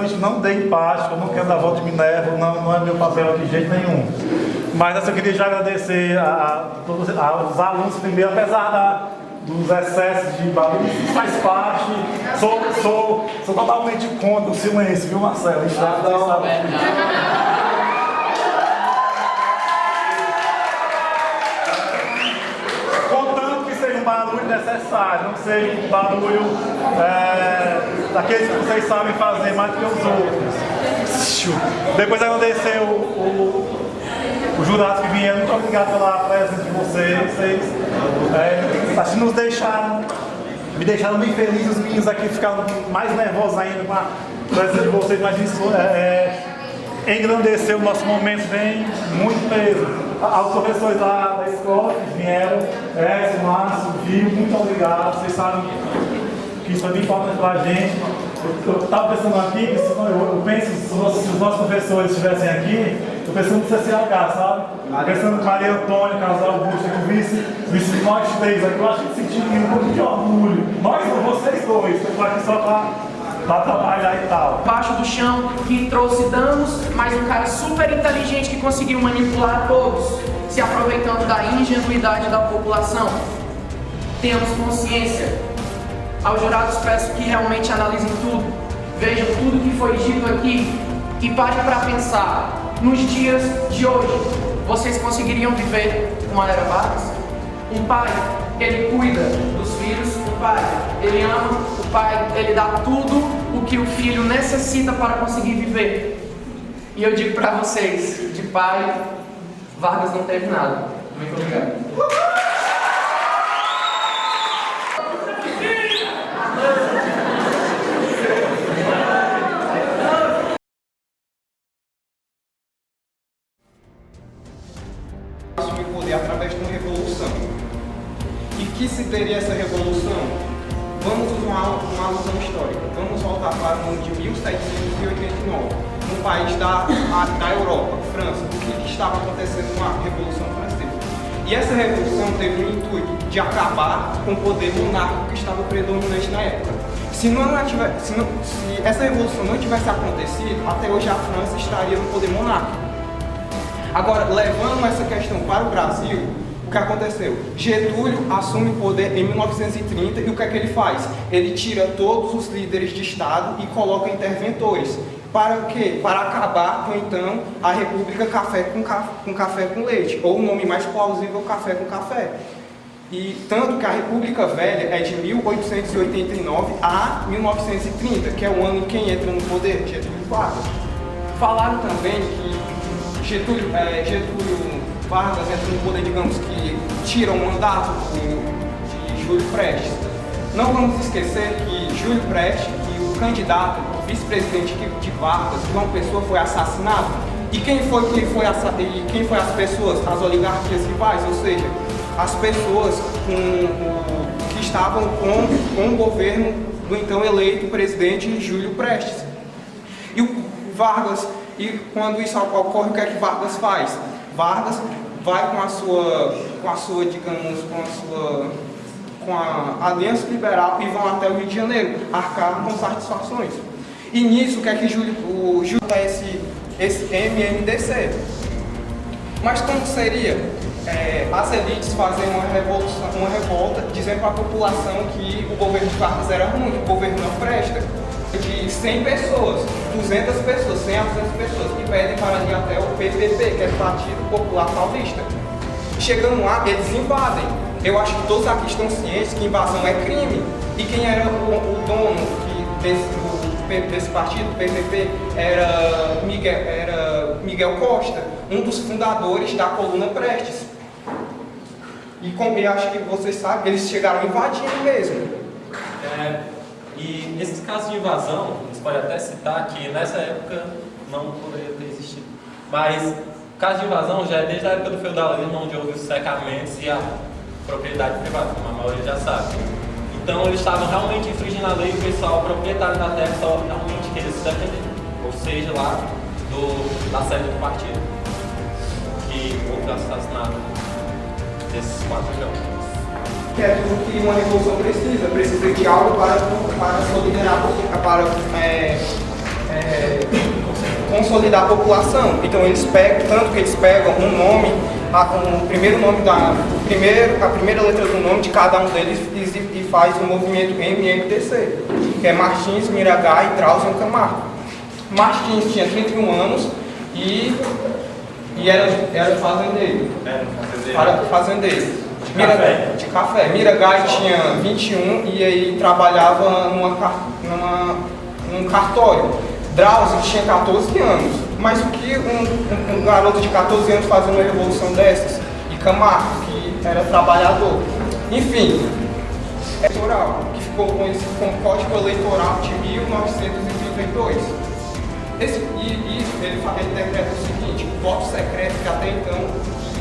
primeiramente não dei empate, eu não quero dar voto de Minerva, não é meu papel aqui de jeito nenhum. Mas assim, eu queria já agradecer aos alunos primeiro, apesar dos excessos de barulho, isso faz parte. Sou totalmente contra o silêncio, viu, Marcelo? Contanto que seja um barulho necessário, não seja um barulho daqueles que vocês sabem fazer mais do que os outros. Depois agradecer os jurados que vieram, muito obrigado pela presença de vocês. Assim me deixaram bem felizes, os meninos aqui ficaram mais nervosos ainda com a presença de vocês, mas isso engrandeceu o nosso momento bem, muito mesmo. Aos professores da escola que vieram, Márcio, Gil, muito obrigado. Vocês sabem que isso é bem importante para a gente. Eu estava pensando aqui, eu penso se os nossos professores estivessem aqui, eu pensando no CCH, sabe? Pensando em Maria Antônia, Casal Augusto, que visse nós três aqui, eu acho que sentiria um pouco de orgulho. Nós não, vocês dois, eu estou aqui só para trabalhar e tal. Baixo do chão, que trouxe danos, mas um cara super inteligente que conseguiu manipular todos, se aproveitando da ingenuidade da população. Tenhamos consciência. Aos jurados peço que realmente analisem tudo, vejam tudo que foi dito aqui e parem para pensar. Nos dias de hoje, vocês conseguiriam viver com a Era Vargas? Um pai, ele cuida dos filhos, o pai, ele ama, o pai, ele dá tudo o que o filho necessita para conseguir viver. E eu digo para vocês, de pai, Vargas não teve nada. Muito obrigado. Assumir o poder através de uma revolução. E que se teria essa revolução? Vamos usar uma alusão histórica. Vamos voltar para o ano de 1789, no país da Europa, França, o que estava acontecendo com a Revolução Francesa. E essa revolução teve o intuito de acabar com o poder monárquico que estava predominante na época. Se essa revolução não tivesse acontecido, até hoje a França estaria no poder monárquico. Agora, levando essa questão para o Brasil, o que aconteceu? Getúlio assume o poder em 1930 e o que é que ele faz? Ele tira todos os líderes de Estado e coloca interventores. Para o quê? Para acabar com, então, a República Café com Leite, ou o nome mais plausível, Café com Café. E tanto que a República Velha é de 1889 a 1930, que é o ano em quem entra no poder, Getúlio Vargas. Falaram também que Getúlio Vargas entra no poder, digamos que tira o mandato de Júlio Prestes. Não vamos esquecer que Júlio Prestes, que o candidato vice-presidente de Vargas, João Pessoa, foi assassinado. E quem foi as pessoas? As oligarquias rivais, ou seja, as pessoas que estavam com o governo do então eleito presidente Júlio Prestes. E o Vargas, e quando isso ocorre, o que é que Vargas faz? Vargas vai com a Aliança Liberal e vão até o Rio de Janeiro arcar com satisfações. E nisso, o que é que o Júlio dá esse MMDC? Mas como seria? As elites fazem uma revolta, dizendo para a população que o governo de Vargas era ruim, que o governo não presta. De 100 pessoas, 200 pessoas, 100 a 200 pessoas que pedem para ir até o PPP, que é o Partido Popular Paulista. Chegando lá, eles invadem. Eu acho que todos aqui estão cientes que invasão é crime. E quem era o dono desse partido, PPP, era Miguel Costa, um dos fundadores da Coluna Prestes. E como eu acho que vocês sabem, eles chegaram invadindo mesmo. E esses casos de invasão, a gente pode até citar que nessa época não poderia ter existido. Mas o caso de invasão já é desde a época do feudalismo, onde houve os cercamentos e a propriedade privada, como a maioria já sabe. Então eles estavam realmente infringindo a lei e o pessoal, o proprietário da terra, só realmente queria se defender. Ou seja, lá da sede do partido, que houve o assassinato desses 4 jovens. Que é tudo que uma revolução precisa de algo para se liderar, para consolidar a população. Então eles pegam, tanto que eles pegam um nome, o primeiro nome a primeira letra do nome de cada um deles e faz o movimento MMTC, que é Martins, Miragai, Drauzio Camargo. Martins tinha 31 anos e era fazendeiro. Fazendeiro. De café. Miragai tinha 21 e aí trabalhava num cartório. Drauzio tinha 14 anos. Mas o que um garoto de 14 anos fazia uma revolução dessas? E Camargo, que era trabalhador. Enfim, eleitoral, que ficou conhecido como Código Eleitoral de 1932. Ele decreta o seguinte: o voto secreto, que até então,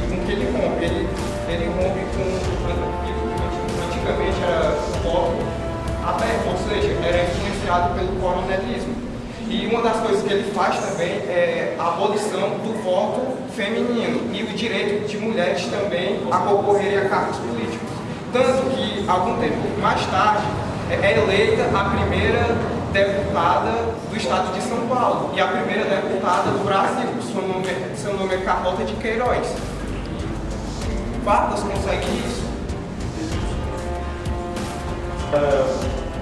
com que ele rompe? Ele rompe com. Antigamente era o voto aberto, ou seja, era influenciado pelo coronelismo. E uma das coisas que ele faz também é a abolição do voto feminino e o direito de mulheres também a concorrerem a cargos políticos. Tanto que, algum tempo mais tarde, é eleita a primeira deputada do estado de São Paulo e a primeira deputada do Brasil. Seu nome é Carlota de Queiroz. Vargas consegue isso?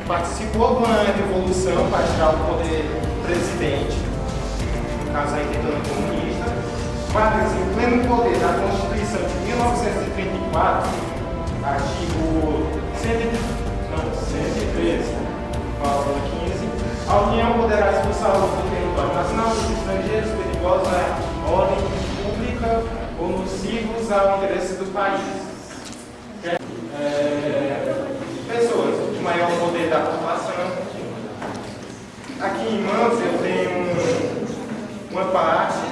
Participou de uma revolução para tirar o poder presidente, no caso a intentona comunista. Vargas, em pleno poder da Constituição de 1934, artigo 113, cláusula 15, a União poderá expulsar do território nacional os estrangeiros perigosos à ordem pública ou nocivos ao interesse do país. Pessoas de maior poder da população. Aqui em mãos eu tenho uma parte,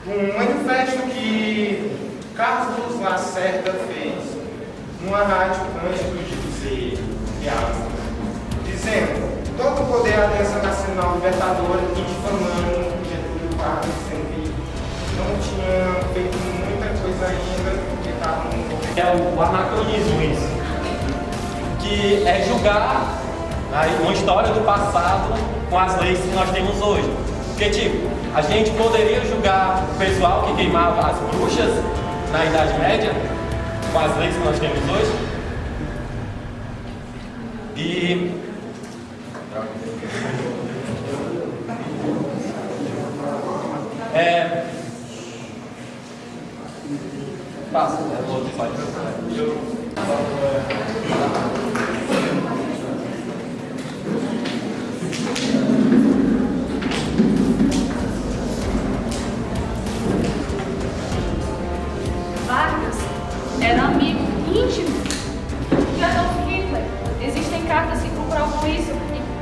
um manifesto que Carlos Lacerda fez numa rádio antes de dizer dizendo: todo o poder à Aliança Nacional Libertadora e difamando Getúlio Vargas, sendo que não tinha feito muita coisa ainda, porque estava no governo. É o anacronismo isso, que é julgar uma história do passado com as leis que nós temos hoje. Porque, tipo, a gente poderia julgar o pessoal que queimava as bruxas na Idade Média com as leis que nós temos hoje. E... Passa, o outro slide. Vargas era amigo íntimo de Adolf Hitler. Existem cartas que comprovam isso,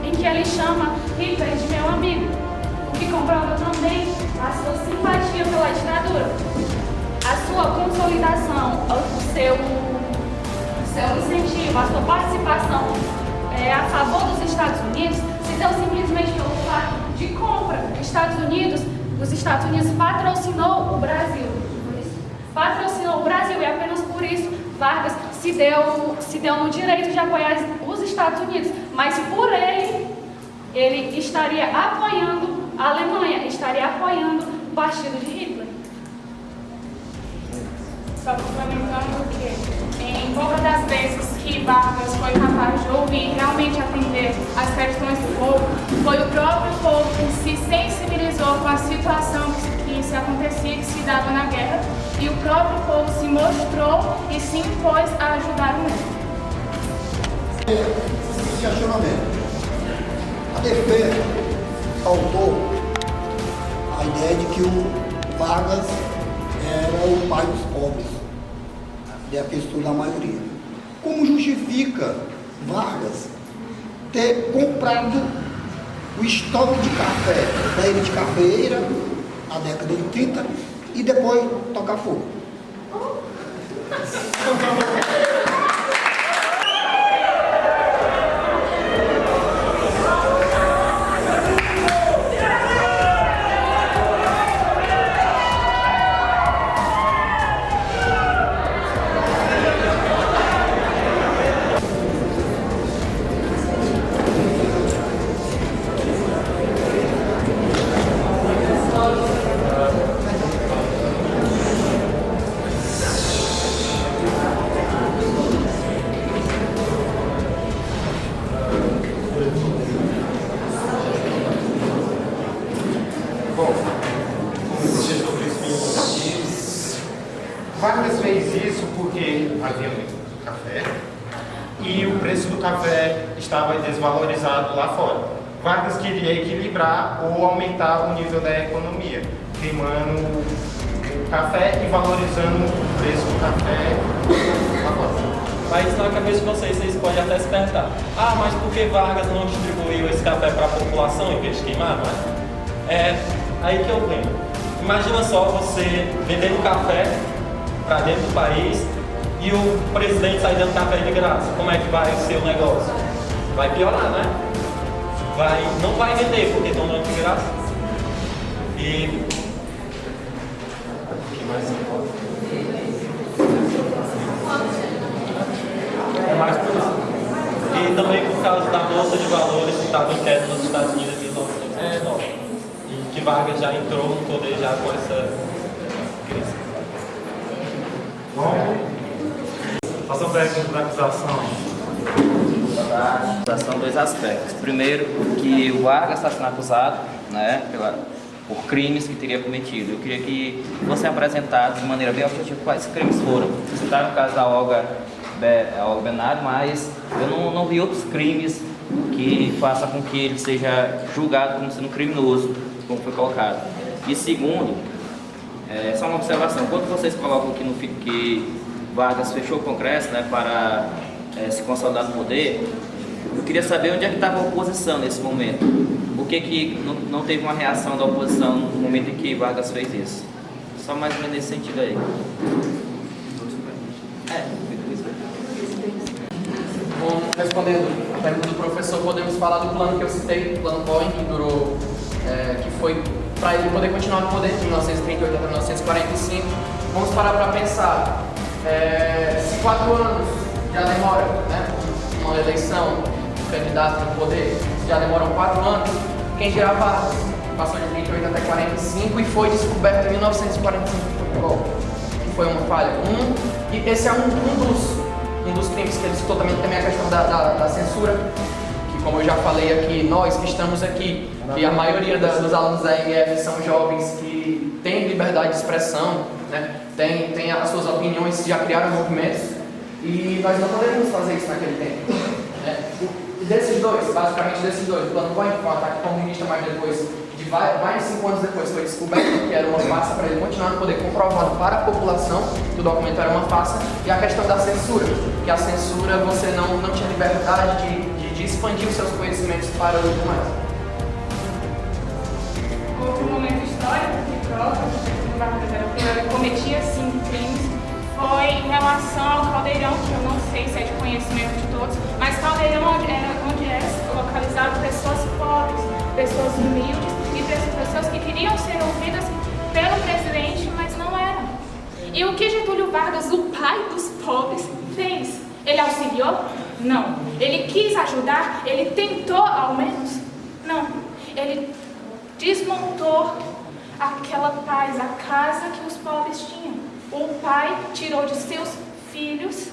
em que ele chama Hitler de meu amigo, o que comprova também a sua simpatia pela ditadura, a sua consolidação, o seu incentivo, a sua participação a favor dos Estados Unidos se deu simplesmente pelo fato de compra. Os Estados Unidos patrocinou o Brasil. Patrocinou o Brasil e apenas por isso Vargas se deu no direito de apoiar os Estados Unidos. Mas por ele estaria apoiando a Alemanha, estaria apoiando o partido de Hitler. Só complementando que, em poucas das vezes que Vargas foi capaz de ouvir e realmente atender às questões do povo, foi o próprio povo que se sensibilizou com a situação que se acontecia, que se dava na guerra, e o próprio povo se mostrou e se impôs a ajudar o mesmo. Esse questionamento. A defesa faltou a ideia de que o Vargas era o pai dos pobres, e a questão da maioria. Como justifica Vargas ter comprado o estoque de café da ilha de Cafeira na década de 30 e depois tocar fogo? Vargas fez isso porque havia muito café e o preço do café estava desvalorizado lá fora. Vargas queria equilibrar ou aumentar o nível da economia, queimando o café e valorizando o preço do café lá fora. Mas na cabeça de vocês podem até se perguntar: ah, mas por que Vargas não distribuiu esse café para a população em vez de queimar? Não é? É aí que eu venho. Imagina só você vendendo café para dentro do país e o presidente sair dando café de graça. Como é que vai ser o negócio? Vai piorar, né? Não vai vender porque estão dando de graça. E o que mais se pode? É mais por isso. E também por causa da bolsa de valores que estava em queda nos Estados Unidos em 1919. E que Vargas já entrou no poder já com essa crise. Bom, faça uma pergunta da acusação. A acusação, dois aspectos. Primeiro, que o Vargas está sendo acusado, né, por crimes que teria cometido. Eu queria que fosse apresentado de maneira bem objetiva quais crimes foram. Você citaram o caso da Olga Benário, mas eu não vi outros crimes que façam com que ele seja julgado como sendo criminoso, como foi colocado. E segundo, só uma observação, quando vocês colocam aqui que Vargas fechou o Congresso, né, para se consolidar no poder, eu queria saber onde é que estava a oposição nesse momento. Por que não teve uma reação da oposição no momento em que Vargas fez isso? Só mais ou menos nesse sentido aí. Bom, respondendo a pergunta do professor, podemos falar do plano que eu citei, o plano Boeing, que durou, que foi para ele poder continuar no poder de 1938 até 1945. Vamos parar para pensar, se 4 anos já demora, né, uma eleição, um candidato no poder, já demoram 4 anos, quem dirá Vargas passou de 38 até 45 e foi descoberto em 1945 por golpe, que foi uma falha. E esse é um dos crimes que ele citou também a questão da censura, que como eu já falei aqui, nós que estamos aqui, e a maioria dos alunos da MF são jovens que têm liberdade de expressão, né, têm as suas opiniões, já criaram movimentos, e nós não poderíamos fazer isso naquele tempo. Né? E desses dois, basicamente desses dois, o plano Boeing, que foi um ataque comunista, mas depois, mais de 5 anos depois, foi descoberto que era uma farsa para ele continuar no poder, comprovado para a população que o documento era uma farsa, e a questão da censura, que a censura você não tinha liberdade de expandir os seus conhecimentos para os demais. Outro momento histórico que prova que Vargas cometia sim crimes foi em relação ao Caldeirão, que eu não sei se é de conhecimento de todos, mas Caldeirão onde era localizado pessoas pobres, pessoas humildes e pessoas que queriam ser ouvidas pelo presidente, mas não eram. E o que Getúlio Vargas, o pai dos pobres, fez? Ele auxiliou? Não. Ele quis ajudar? Ele tentou ao menos? Não. Ele desmontou aquela paz, a casa que os pobres tinham. O pai tirou de seus filhos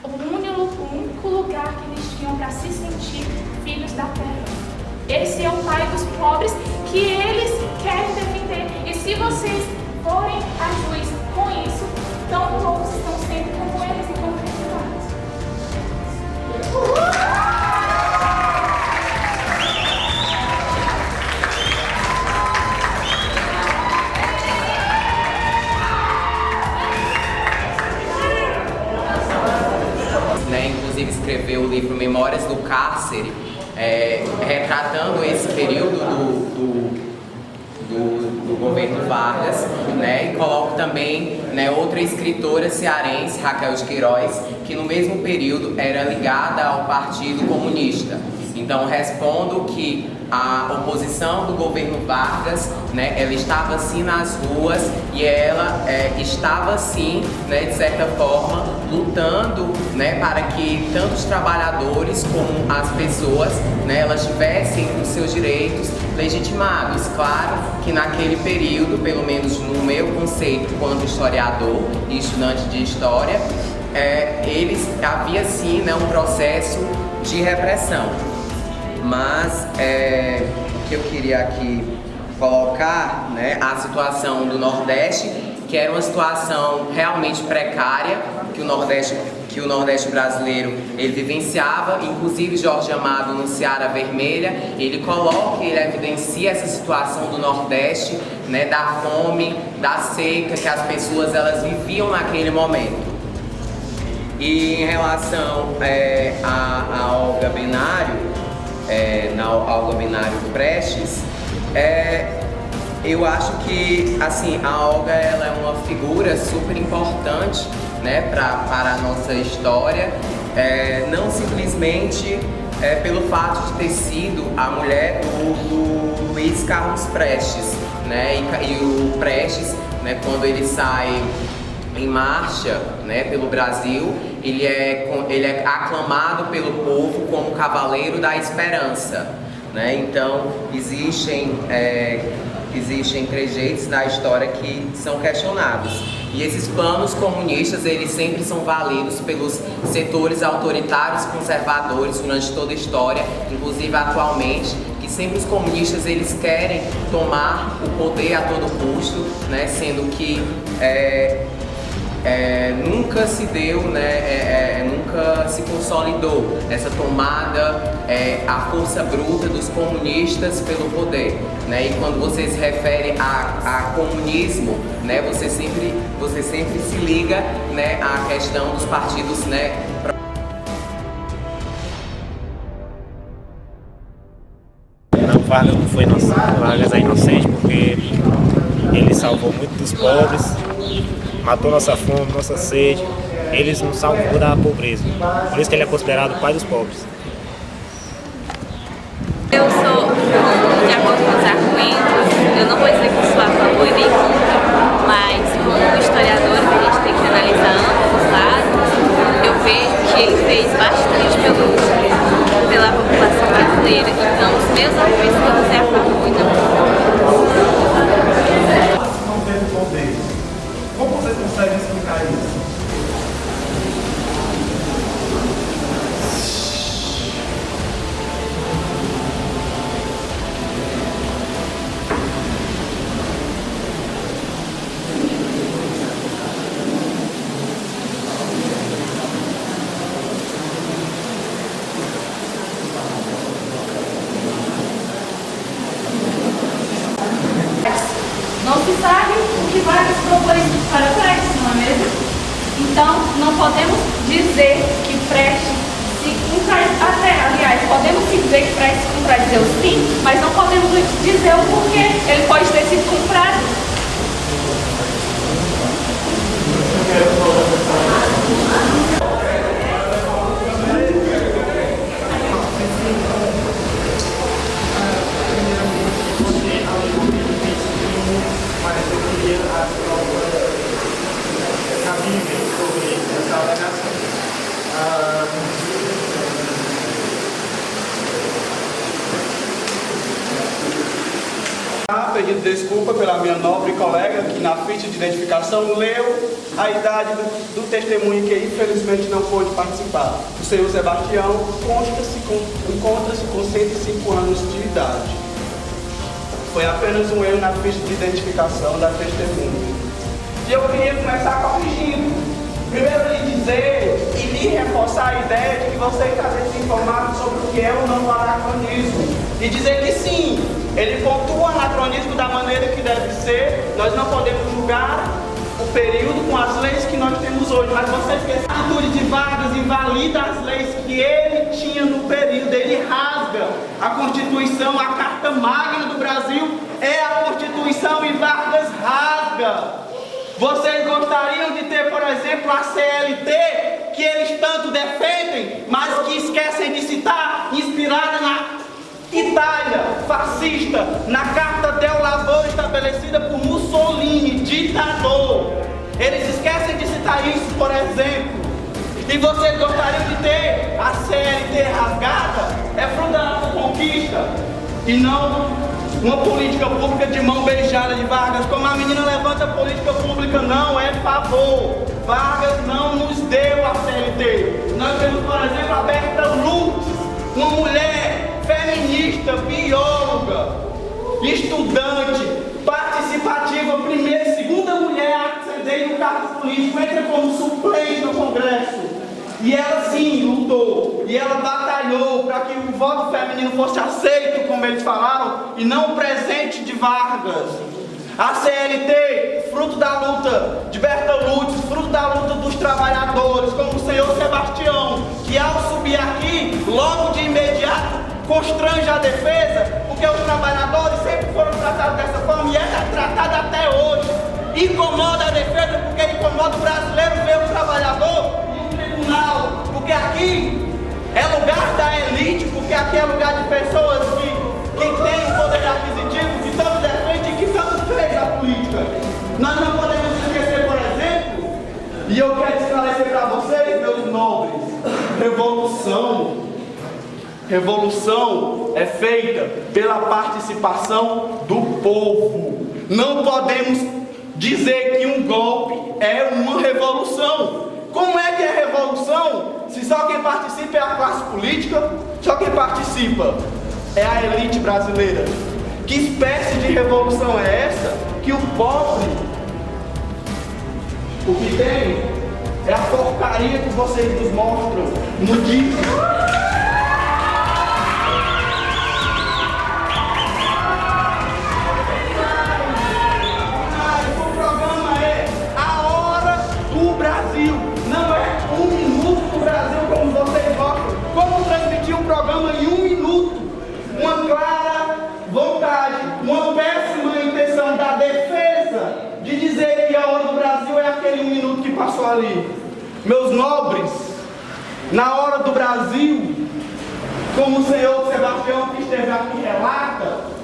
o único lugar que eles tinham para se sentir filhos da terra. Esse é o pai dos pobres que eles querem defender. E se vocês forem a juiz com isso, tão poucos estão sendo como eles e como crucificados. Inclusive escreveu o livro Memórias do Cárcere, retratando esse período do governo Vargas, né? E coloco também, né, outra escritora cearense, Raquel de Queiroz, que no mesmo período era ligada ao Partido Comunista. Então respondo que a oposição do governo Vargas, né, ela estava sim nas ruas e ela estava sim, né, de certa forma, lutando, né, para que tanto os trabalhadores como as pessoas, né, elas tivessem os seus direitos legitimados. Claro que naquele período, pelo menos no meu conceito quanto historiador e estudante de história, havia sim, né, um processo de repressão. Mas o que eu queria aqui colocar, né, a situação do Nordeste, que era uma situação realmente precária, que o Nordeste brasileiro ele vivenciava. Inclusive Jorge Amado no Seara Vermelha, ele coloca, ele evidencia essa situação do Nordeste, né, da fome, da seca que as pessoas elas viviam naquele momento. E em relação a Olga Benário, na Olga Benário Prestes, eu acho que assim, a Olga ela é uma figura super importante, né, para a nossa história, não simplesmente pelo fato de ter sido a mulher do Luiz Carlos Prestes, né, e o Prestes, né, quando ele sai em marcha, né, pelo Brasil, ele é aclamado pelo povo como Cavaleiro da Esperança, né? Então existem trejeitos da história que são questionados. E esses planos comunistas, eles sempre são validos pelos setores autoritários e conservadores durante toda a história, inclusive atualmente, que sempre os comunistas eles querem tomar o poder a todo custo, né? Sendo que nunca se deu, né, nunca se consolidou essa tomada, a força bruta dos comunistas pelo poder, né? E quando você se refere a comunismo, né, você sempre se liga, né, à questão dos partidos, né? Vargas não foi inocente, Vargas é inocente porque ele salvou muito dos pobres, matou nossa fome, nossa sede, ele nos salvou da pobreza. Por isso que ele é considerado o pai dos pobres. Eu sou, de acordo com os argumentos, eu não vou dizer que sou a favor nem contra, mas como historiador que a gente tem que analisar ambos os lados, eu vejo que ele fez bastante pela população brasileira. Então, os meus argumentos vão ser a favor e não contra. Como você consegue explicar isso? Não se sabe o que Vargas propôs para Prestes, não é mesmo? Então, não podemos dizer que Prestes se contradizeu, aliás, podemos dizer que Prestes se contradizeu sim, mas não podemos dizer o porquê. Ele pode ter sido comprado. Pedindo desculpa pela minha nobre colega que na ficha de identificação leu a idade do testemunho que infelizmente não pôde participar. O senhor Sebastião encontra-se com 105 anos de idade. Foi apenas um erro na ficha de identificação da testemunha. E eu queria começar corrigindo. Primeiro lhe dizer e lhe reforçar a ideia de que você está desinformado sobre o que é ou não o anacronismo. E dizer que sim, ele pontua o anacronismo da maneira que deve ser. Nós não podemos julgar o período com as leis que nós temos hoje, mas você esquece a atitude de Vargas invalida as leis que ele tinha no período. Ele rasga a Constituição, a Carta Magna do Brasil é a Constituição e Vargas rasga. Vocês gostariam de ter, por exemplo, a CLT, que eles tanto defendem, mas que esquecem de citar, inspirada na Itália fascista, na Carta del Lavoro estabelecida por Mussolini, ditador. Eles esquecem de citar isso, por exemplo. E vocês gostariam de ter a CLT rasgada? É fruto da nossa conquista e não uma política pública de mão beijada de Vargas. Como a menina levanta a política pública, não é favor. Vargas não nos deu a CLT. Nós temos, por exemplo, a Berta Lutz, uma mulher feminista, bióloga. estudante, participativa, primeira e segunda mulher a ascender no cargo político, entra como suplente no Congresso. E ela sim lutou, e ela batalhou para que o voto feminino fosse aceito, como eles falaram, e não o presente de Vargas. A CLT, fruto da luta de Bertolucci, fruto da luta dos trabalhadores, como o senhor Sebastião, que ao subir aqui, logo de imediato, constrange a defesa, porque os trabalhadores sempre foram tratados dessa forma e é tratado até hoje. Incomoda a defesa porque incomoda o brasileiro ver o trabalhador no tribunal, porque aqui é lugar da elite, porque aqui é lugar de pessoas que têm o poder aquisitivo, que tanto defende e que tanto fez a política. Nós não podemos esquecer, por exemplo, e eu quero esclarecer para vocês, meus nobres, revolução é feita pela participação do povo. Não podemos dizer que um golpe é uma revolução. Como é que é revolução se só quem participa é a classe política? Só quem participa é a elite brasileira. Que espécie de revolução é essa? Que o pobre, o que tem é a porcaria que vocês nos mostram no dia. Não é 1 minuto no Brasil como vocês mostram. Como transmitir um programa em 1 minuto? Uma clara vontade, uma péssima intenção da defesa de dizer que a hora do Brasil é aquele 1 minuto que passou ali. Meus nobres, na hora do Brasil, como o senhor Sebastião que esteve aqui relata,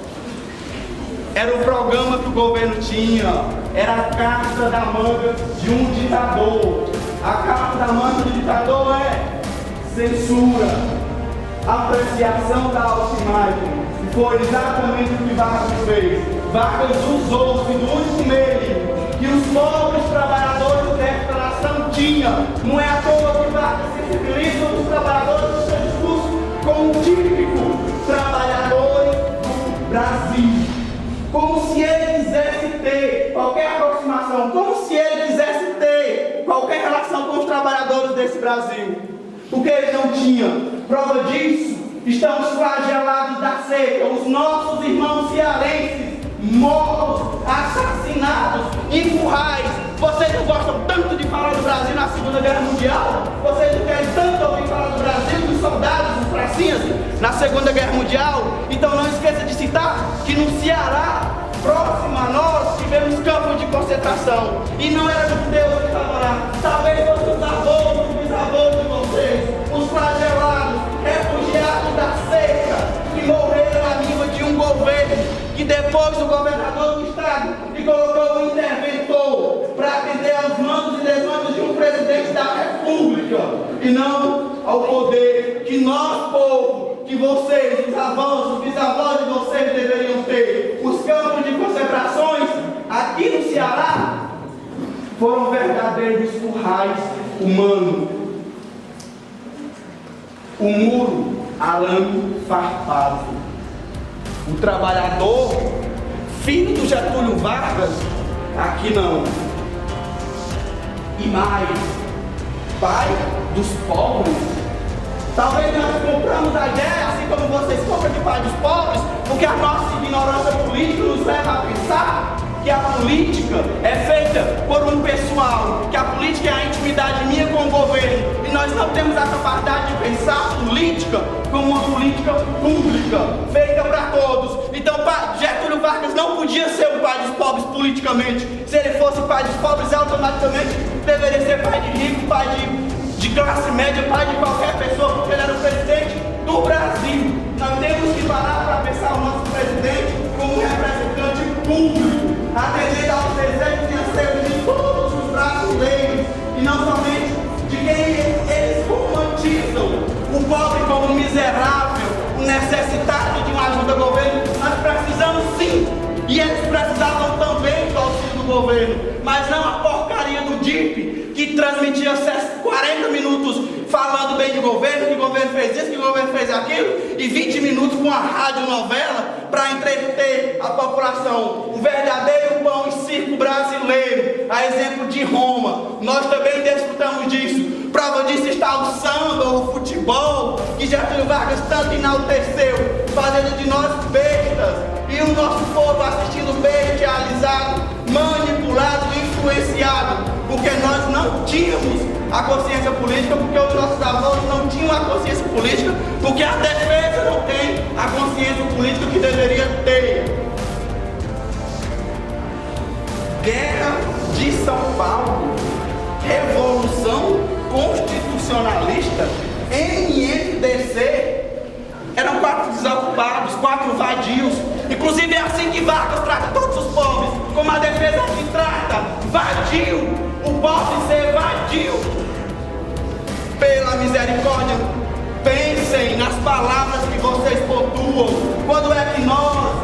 era o programa que o governo tinha, era a carta da manga de um ditador. A carta da manga do ditador é censura, apreciação da autoimagem. E foi exatamente o que Vargas fez. Vargas usou-se do único meio que os pobres trabalhadores desta nação tinham. Não é à toa que Vargas sensibiliza os trabalhadores do seu discurso como típico trabalhadores do Brasil. Como se ele quisesse ter qualquer aproximação, como se ele quisesse ter qualquer relação com os trabalhadores desse Brasil. Porque ele não tinha. Prova disso, estamos flagelados da seca. Os nossos irmãos cearenses mortos, assassinados em currais. Vocês não gostam tanto de falar do Brasil na Segunda Guerra Mundial? Vocês não querem tanto ouvir falar do Brasil, dos soldados, dos pracinhas na Segunda Guerra Mundial? Então não esqueça de citar que no Ceará, próximo a nós, tivemos campos de concentração. E não era judeus que estavam lá. Talvez fossem os avós, os bisavós de vocês, os flagelados, refugiados da seca, que morreram à língua de um governo, que depois o governador do estado que colocou um interventor para atender aos mandos e desmandos de um presidente da república, e não ao poder que nós, povo, que vocês, os avós, os bisavós de vocês deveriam ter. Os campos de concentrações aqui no Ceará foram verdadeiros currais humanos. O muro, arame farpado. O trabalhador, filho do Getúlio Vargas, aqui não. E mais, pai dos pobres. Talvez nós compramos a ideia, assim como vocês compram de pai dos pobres, porque a nossa ignorância política nos leva a pensar que a política é feita por um pessoal, que a política é a intimidade minha com o governo, e nós não temos a capacidade de pensar a política como uma política pública, feita para todos. Então Getúlio Vargas não podia ser o pai dos pobres politicamente. Se ele fosse pai dos pobres, automaticamente deveria ser pai de rico, pai de classe média, pai de qualquer pessoa, porque ele era o presidente do Brasil. Nós temos que parar para pensar o nosso presidente como representante público, atendendo aos desejos e anseios de todos os brasileiros, e não somente de quem eles romantizam. O pobre como miserável, o necessitado de uma ajuda do governo. Nós precisamos sim, e eles precisavam também do auxílio do governo. governo, mas não a porcaria do DIP, que transmitia 40 minutos falando bem de governo, que o governo fez isso, que o governo fez aquilo, e 20 minutos com a radionovela para entreter a população. O verdadeiro pão e circo brasileiro, a exemplo de Roma. Nós também desfrutamos disso. Prova disso está o samba, o futebol, que Getúlio Vargas tanto enalteceu, fazendo de nós bestas, e o nosso povo assistindo bestializado, manipulado, influenciado, porque nós não tínhamos a consciência política, porque os nossos avós não tinham a consciência política, porque a defesa não tem a consciência política que deveria ter. Guerra de São Paulo, Revolução Constitucionalista, NNDC, eram 4 desocupados, 4 vadios. Inclusive é assim que Vargas trata todos os pobres, como a defesa que trata vadio, o pobre ser vadio. Pela misericórdia, pensem nas palavras que vocês pontuam. Quando é que nós,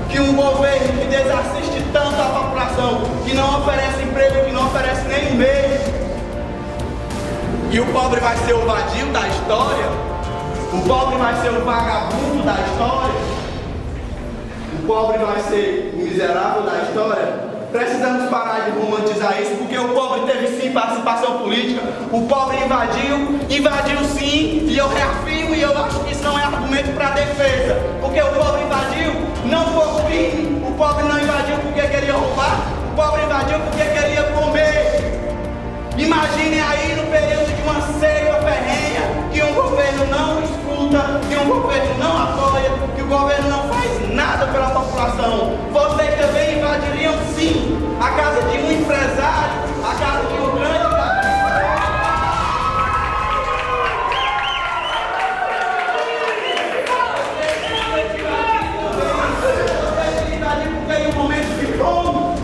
que um governo que desassiste tanto a população, que não oferece emprego, que não oferece nem meio, e o pobre vai ser o vadio da história? O pobre vai ser o vagabundo da história? O pobre vai ser o miserável da história? Precisamos parar de romantizar isso, porque o pobre teve sim participação política. O pobre invadiu sim, e eu reafirmo, e eu acho que isso não é argumento para defesa, porque o pobre invadiu não por crime, o pobre não invadiu porque queria roubar, o pobre invadiu porque queria comer. Imaginem aí no período de uma seca ferrenha, que um governo não escuta, que um governo não apoia, que o governo não faz nada pela população. Vocês também invadiriam sim a casa de um empresário, a casa de um grande porque em um momento de fome,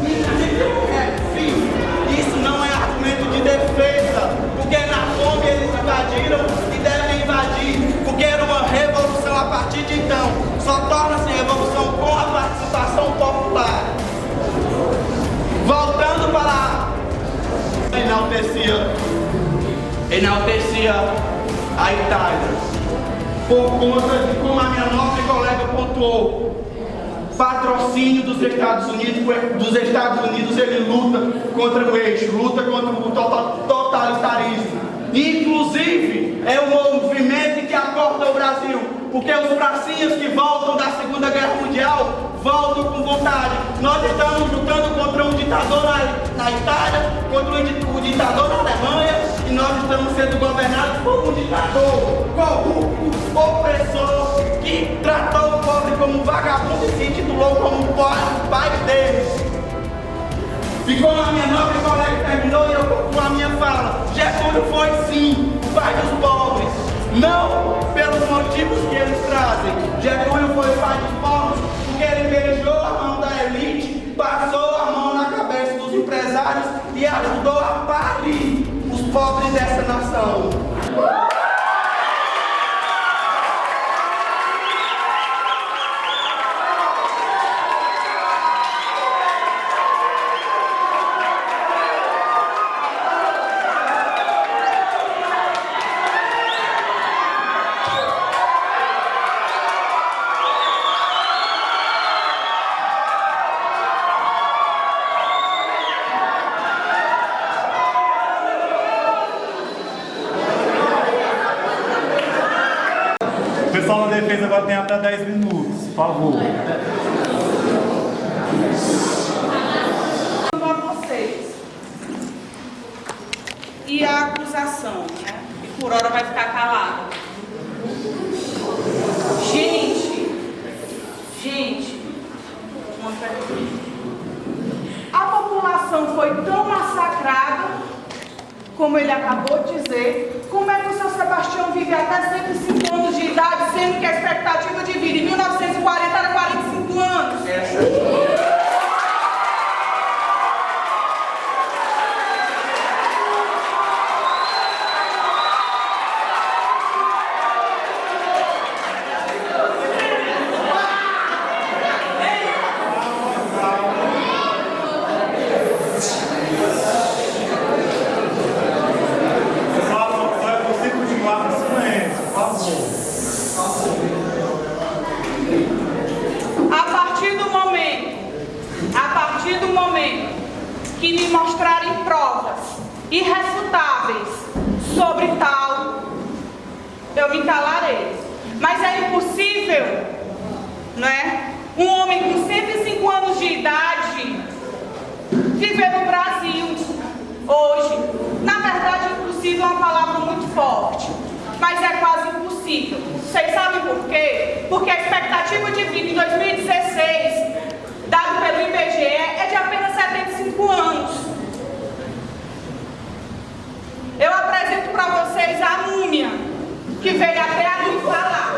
isso não é argumento de defesa, porque na fome eles invadiram e devem invadir, porque era uma revolução a partir de então. Só torna-se revolução com a participação popular. Voltando para enaltecia a Itália, por conta de como a minha nobre colega pontuou. Patrocínio dos Estados Unidos, ele luta contra o eixo, luta contra o totalitarismo. Inclusive, é um movimento que acorda o Brasil, porque os pracinhas que voltam da Segunda Guerra Mundial voltam com vontade. Nós estamos lutando contra um ditador na Itália, contra um ditador na Alemanha, e nós estamos sendo governados por um ditador corrupto, opressor, que tratou o pobre como um vagabundo e se intitulou como um pai deles. E como a minha nobre colega terminou, e eu concluo a minha fala, Getúlio foi sim o pai dos pobres, não pelos motivos que eles trazem. Getúlio foi o pai dos pobres porque ele beijou a mão da elite, passou a mão na cabeça dos empresários e ajudou a parir os pobres dessa nação. O pessoal da defesa agora tem até 10 minutos, por favor. A vocês. E a acusação, né? E por hora vai ficar calada. Gente, uma pergunta. A população foi tão massacrada, como ele acabou de dizer. Como é que o seu Sebastião vive até 105 anos de idade, sendo que a expectativa de vida em 1940 era 45 anos? que me mostrarem provas irrefutáveis sobre tal, eu me calarei. Mas é impossível, não é? Um homem com 105 anos de idade viver no Brasil hoje. Na verdade, impossível é uma palavra muito forte, mas é quase impossível. Vocês sabem por quê? Porque a expectativa de vida em 2016, dado pelo IBGE, é de apenas 75 anos. Eu apresento para vocês a múmia, que veio até aqui falar.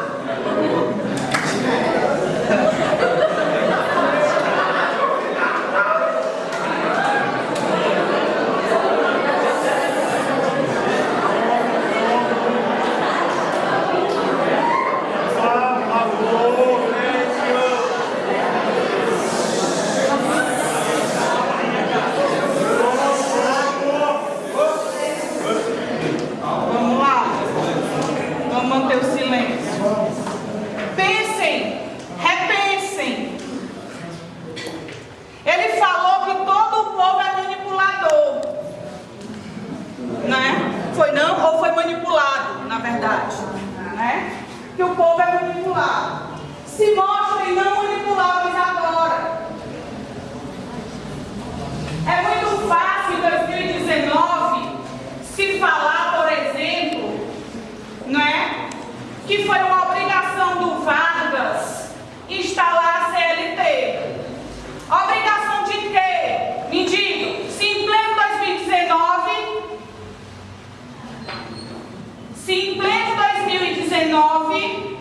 Vamos lá. Vamos manter o silêncio. Pensem, repensem. Ele falou que todo o povo é manipulador. Né? Foi não? Ou foi manipulado, na verdade. Né? Que o povo é manipulado. Se mostrem não manipuláveis agora. É muito fácil em 2019 se falar, por exemplo, não é? Que foi uma obrigação do Vargas instalar a CLT. Obrigação de quê? Me diga, se em pleno 2019,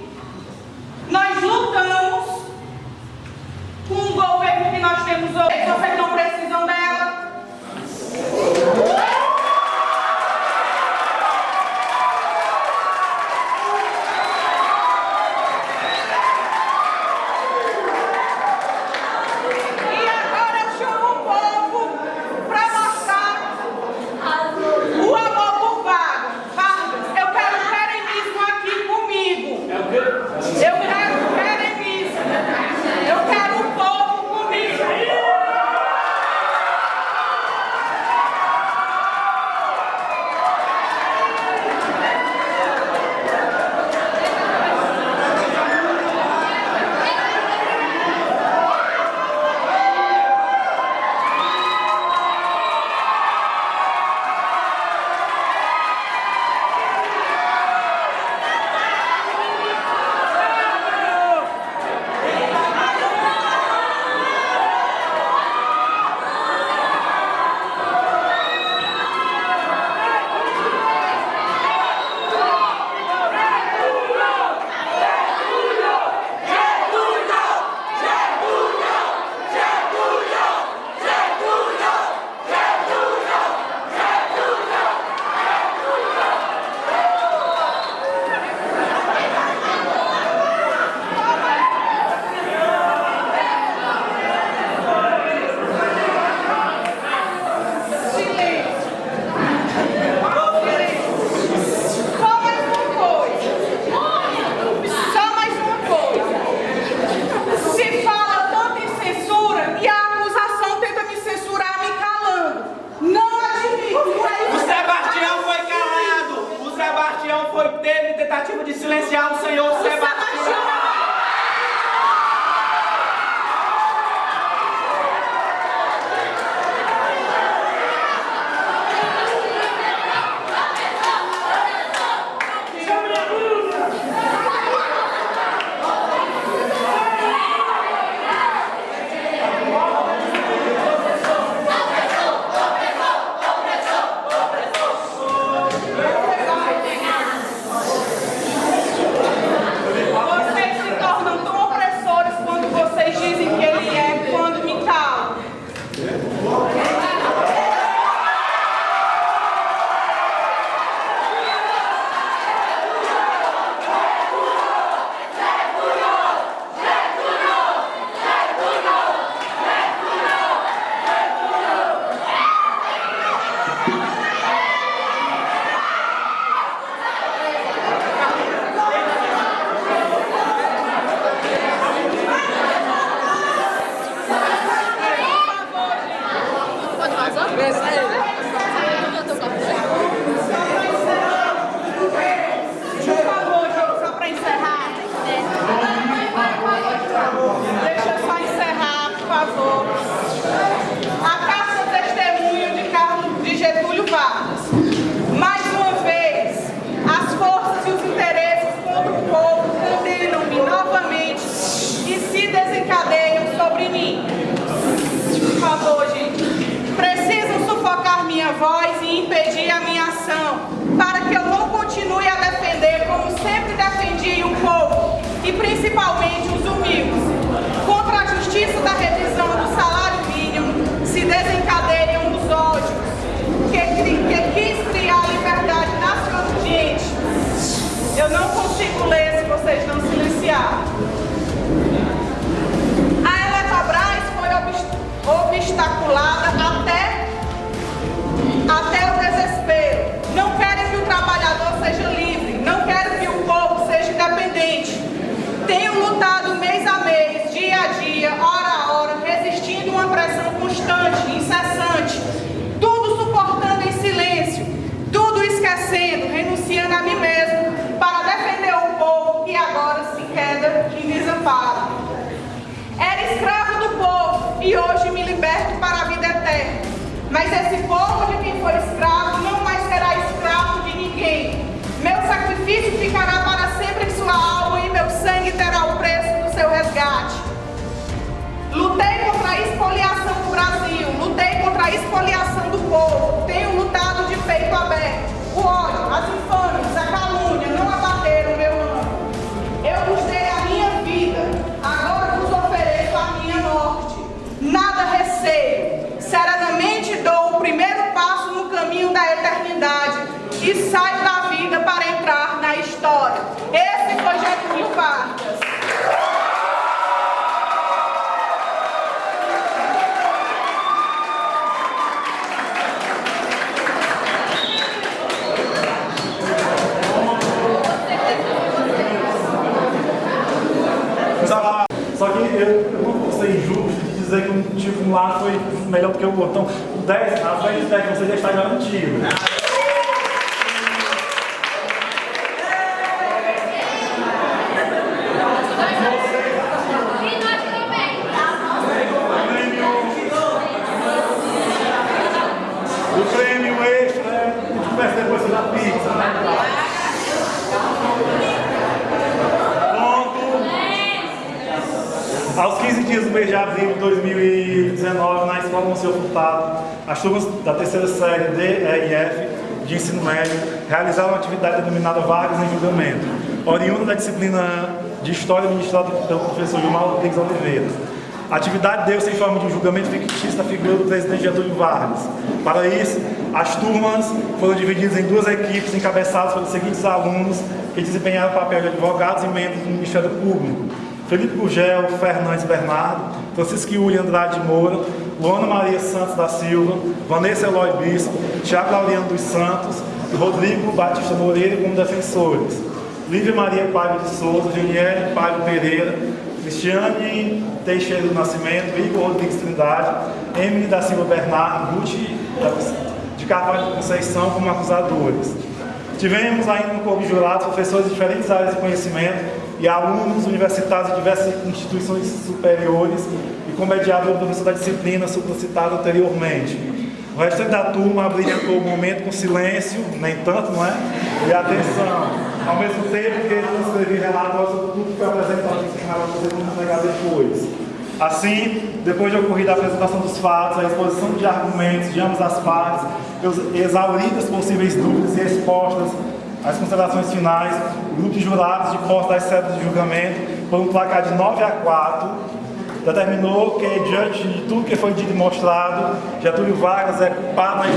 nós lutamos com o governo que nós temos hoje, vocês não precisam dela. Teve tentativa de silenciar o senhor Sebastião. Por favor, gente, só para encerrar. Deixa eu só encerrar, por favor. A carta testemunho de Getúlio Vargas. Mais uma vez, as forças e os interesses contra o povo condenam-me novamente e se desencadeiam sobre mim. Por favor, gente. Precisam sufocar minha voz e impedir a minha ação, para que eu não continue a defender como sempre defendi o povo, e principalmente os humildes. Contra a justiça da revisão do salário mínimo, se desencadeiam os ódios, que quis criar a liberdade nacional. Gente, eu não consigo ler se vocês não silenciarem. A Eletrobras foi obstaculada até o desespero. Não querem que o trabalhador seja livre, não querem que o povo seja independente. Tenho lutado mês a mês, dia a dia, hora a hora, resistindo uma pressão constante, incessante, tudo suportando em silêncio, tudo esquecendo, renunciando a mim mesmo, para defender o povo que agora se queda em desamparo. Era escravo do povo e hoje me liberto para a vida eterna. Mas esse povo de quem foi escravo não mais será escravo de ninguém. Meu sacrifício ficará para sempre em sua alma e meu sangue terá o preço do seu resgate. Lutei contra a expoliação do Brasil, lutei contra a expoliação do povo. Tenho lutado de peito aberto. O ódio, as infâmias, a calúnia não abateram meu ânimo. Eu vos dei a minha vida, agora vos ofereço a minha morte. Nada receio. Serenamente dou o primeiro passo no caminho da eternidade e saio da vida para entrar na história. Esse foi Getúlio Vargas. Só que eu não vou ser injusto de dizer que um lado foi melhor do que o outro. Então, 10, as 10 de 10 você já está garantido. O prêmio extra é depois da pizza, né? Aos 15 dias do mês de abril de 2019, na Escola Monsenhor Furtado, as turmas da terceira série D, E e F de ensino médio realizaram uma atividade denominada Vargas em Julgamento, oriunda da disciplina de História ministrada pelo professor Gilmar Rodrigues Oliveira. A atividade deu-se em forma de um julgamento fictício da figura do presidente Getúlio Vargas. Para isso, as turmas foram divididas em duas equipes encabeçadas pelos seguintes alunos que desempenharam o papel de advogados e membros do Ministério Público: Felipe Gurgel Fernandes Bernardo, Francisco Yuri Andrade Moura, Luana Maria Santos da Silva, Vanessa Eloy Bispo, Tiago Laureano dos Santos e Rodrigo Batista Moreira como defensores. Lívia Maria Paiva de Souza, Janiele Paiva Pereira, Cristiane Teixeira do Nascimento, Igor Rodrigues Trindade, Emily da Silva Bernardo, Ruth de Carvalho de Conceição como acusadores. Tivemos ainda no corpo de jurados professores de diferentes áreas de conhecimento e alunos universitários de diversas instituições superiores e como mediador do professor da disciplina supracitado anteriormente. O restante da turma abrilhantou o momento com silêncio, nem tanto, não é? E atenção, ao mesmo tempo que eu escrevi relatórios sobre tudo que foi apresentado aqui, que vocês vão pegar depois. Assim, depois de ocorrida a apresentação dos fatos, a exposição de argumentos de ambas as partes, exauridas possíveis dúvidas e expostas as considerações finais, o grupo de jurados de posse das cédulas de julgamento, por um placar de 9-4, determinou que, diante de tudo que foi dito e mostrado, Getúlio Vargas é culpado na